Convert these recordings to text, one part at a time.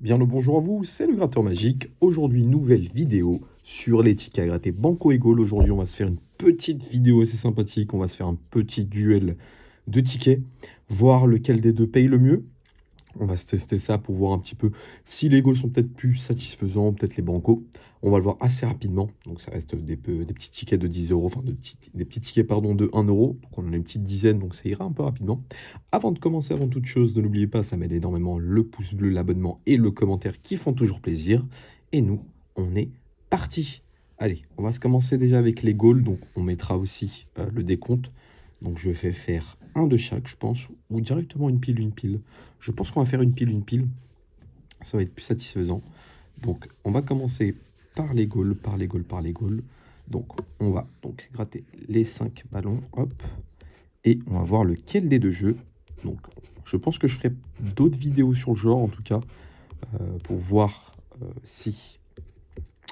Bien le bonjour à vous, c'est le gratteur magique. Aujourd'hui, nouvelle vidéo sur les tickets à gratter Banco et Goal. Aujourd'hui, on va se faire une petite vidéo assez sympathique. On va se faire un petit duel de tickets, voir lequel des deux paye le mieux. On va se tester ça pour voir un petit peu si les goals sont peut-être plus satisfaisants, peut-être les bancos. On va le voir assez rapidement. Donc ça reste des petits tickets de 10 euros, enfin des petits tickets pardon, de 1 euro. Donc on en a une petite dizaine, donc ça ira un peu rapidement. Avant de commencer, avant toute chose, ne l'oubliez pas, ça m'aide énormément le pouce bleu, l'abonnement et le commentaire qui font toujours plaisir. Et nous, on est parti. Allez, on va se commencer déjà avec les goals. Donc on mettra aussi le décompte. Donc je vais faire un de chaque, je pense, ou directement une pile, une pile. Je pense qu'on va faire une pile, une pile. Ça va être plus satisfaisant. Donc on va commencer par les goals, par les goals, par les goals. Donc on va donc gratter les 5 ballons, hop. Et on va voir lequel des deux jeux. Donc je pense que je ferai d'autres vidéos sur le genre, en tout cas, pour voir si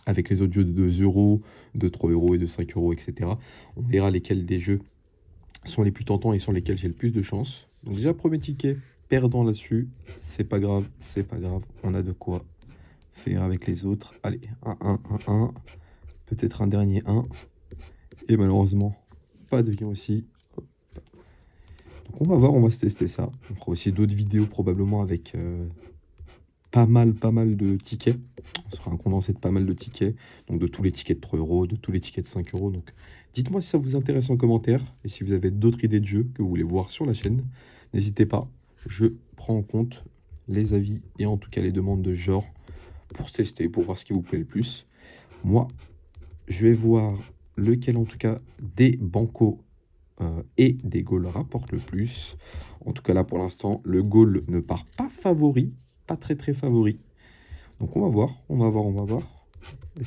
avec les autres jeux de 2 euros, de 3 euros et de 5 euros, etc. On verra lesquels des jeux sont les plus tentants et sur lesquels j'ai le plus de chance. Donc déjà, premier ticket, perdant là-dessus, c'est pas grave, c'est pas grave, on a de quoi faire avec les autres. Allez, 1, 1, 1, 1, peut-être un dernier 1, et malheureusement, pas de gain aussi. Hop. Donc on va voir, on va se tester ça. On fera aussi d'autres vidéos probablement avec pas mal de tickets. On se fera un condensé de pas mal de tickets, donc de tous les tickets de 3 euros, de tous les tickets de 5 euros. Donc dites-moi si ça vous intéresse en commentaire et si vous avez d'autres idées de jeux que vous voulez voir sur la chaîne. N'hésitez pas, je prends en compte les avis et en tout cas les demandes de genre pour se tester, pour voir ce qui vous plaît le plus. Moi, je vais voir lequel en tout cas des bancos et des goals rapporte le plus. En tout cas là pour l'instant, le goal ne part pas favori, pas très favori. Donc on va voir, on va voir, on va voir.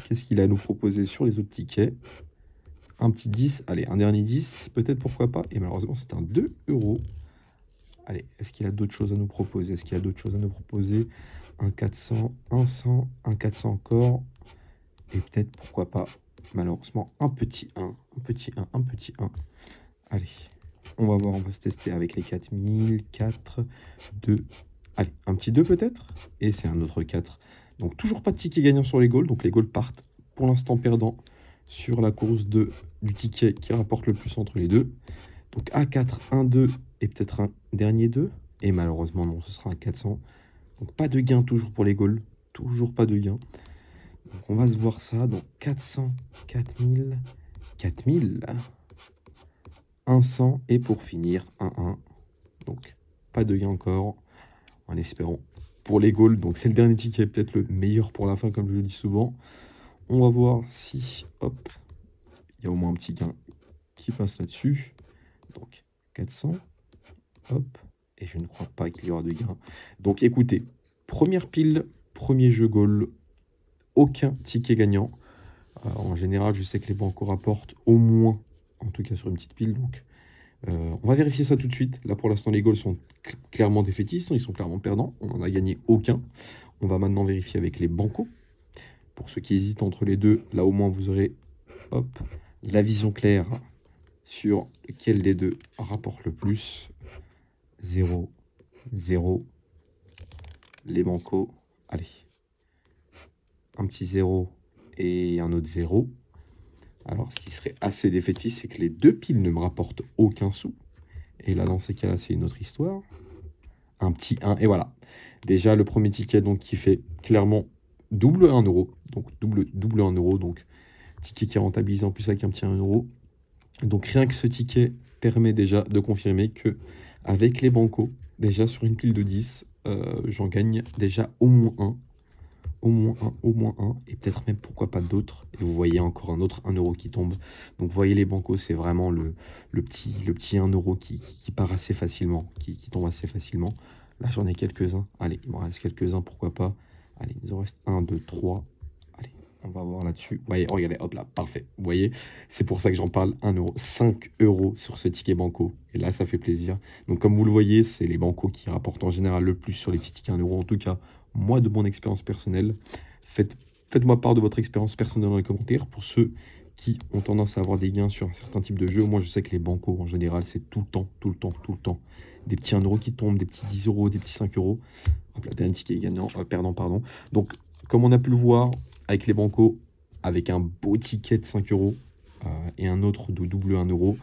Qu'est-ce qu'il a à nous proposer sur les autres tickets? Un petit 10, allez, un dernier 10, peut-être pourquoi pas. Et malheureusement, c'est un 2 euros. Allez, est-ce qu'il a d'autres choses à nous proposer? Est-ce qu'il y a d'autres choses à nous proposer? Un 400, un 100, un 400 encore. Et peut-être, pourquoi pas, malheureusement, un petit 1, un petit 1, un petit 1. Allez, on va voir, on va se tester avec les 4000, 4, 2. Allez, un petit 2 peut-être? Et c'est un autre 4. Donc toujours pas de ticket gagnant sur les goals. Donc les goals partent pour l'instant perdants sur la course du ticket qui rapporte le plus entre les deux. Donc A4, 1, 2 et peut-être un dernier 2. Et malheureusement non, ce sera un 400. Donc pas de gain toujours pour les goals. Toujours pas de gain. Donc on va se voir ça. Donc 400, 4000, 4000, 100 et pour finir un 1. Donc pas de gain encore en espérant pour les goals. Donc c'est le dernier ticket, peut-être le meilleur pour la fin, comme je le dis souvent. On va voir si, hop, il y a au moins un petit gain qui passe là-dessus. Donc 400, hop, et je ne crois pas qu'il y aura de gain. Donc écoutez, première pile, premier jeu goal, aucun ticket gagnant. En général, je sais que les bancos rapportent au moins, en tout cas sur une petite pile, donc on va vérifier ça tout de suite. Là, pour l'instant, les goals sont clairement défaitistes. Ils sont clairement perdants. On n'en a gagné aucun. On va maintenant vérifier avec les bancos. Pour ceux qui hésitent entre les deux, là, au moins, vous aurez hop, la vision claire sur lequel des deux rapporte le plus. 0, 0. Les bancos. Allez. Un petit 0 et un autre 0. Alors, ce qui serait assez défaitiste, c'est que les deux piles ne me rapportent aucun sou. Et là, dans ces cas-là, c'est une autre histoire. Un petit 1, et voilà. Déjà, le premier ticket, donc, qui fait clairement double 1 euro. Donc, double 1 euro. Donc, ticket qui rentabilise en plus avec un petit 1 euro. Donc, rien que ce ticket permet déjà de confirmer que avec les bancos, déjà sur une pile de 10, j'en gagne déjà au moins un. Au moins un, au moins un, et peut-être même pourquoi pas d'autres. Et vous voyez encore un autre 1 euro qui tombe. Donc vous voyez les bancos, c'est vraiment le petit 1 euro qui part assez facilement, qui tombe assez facilement. Là j'en ai quelques-uns. Allez, il m'en reste quelques-uns, pourquoi pas. Allez, il nous en reste 1, 2, 3. Allez, on va voir là-dessus. Vous voyez, regardez, hop là, parfait. Vous voyez, c'est pour ça que j'en parle. 1 euro, 5 euros sur ce ticket banco. Et là, ça fait plaisir. Donc comme vous le voyez, c'est les bancos qui rapportent en général le plus sur les petits tickets 1 euro. En tout cas, moi, de mon expérience personnelle. Faites-moi part de votre expérience personnelle dans les commentaires. Pour ceux qui ont tendance à avoir des gains sur un certain type de jeu, moi je sais que les bancos en général, c'est tout le temps des petits 1 € qui tombent, des petits 10 €, des petits 5 €. Hop là, dernier ticket gagnant, perdant, pardon. Donc, comme on a pu le voir avec les bancos, avec un beau ticket de 5 € et un autre de double 1 €,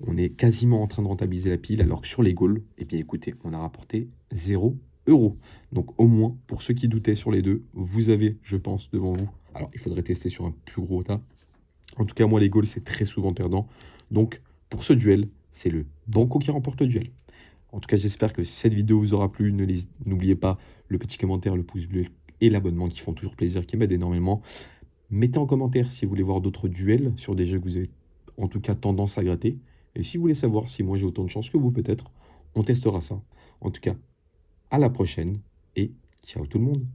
on est quasiment en train de rentabiliser la pile, alors que sur les Gaules, eh bien écoutez, on a rapporté 0 €. Donc au moins, pour ceux qui doutaient sur les deux, vous avez, je pense, devant vous. Alors, il faudrait tester sur un plus gros tas. En tout cas, moi, les Gaules, c'est très souvent perdant. Donc, pour ce duel, c'est le banco qui remporte le duel. En tout cas, j'espère que cette vidéo vous aura plu. N'oubliez pas le petit commentaire, le pouce bleu et l'abonnement qui font toujours plaisir, qui m'aident énormément. Mettez en commentaire si vous voulez voir d'autres duels sur des jeux que vous avez en tout cas tendance à gratter. Et si vous voulez savoir si moi j'ai autant de chance que vous peut-être, on testera ça. En tout cas, à la prochaine et ciao tout le monde.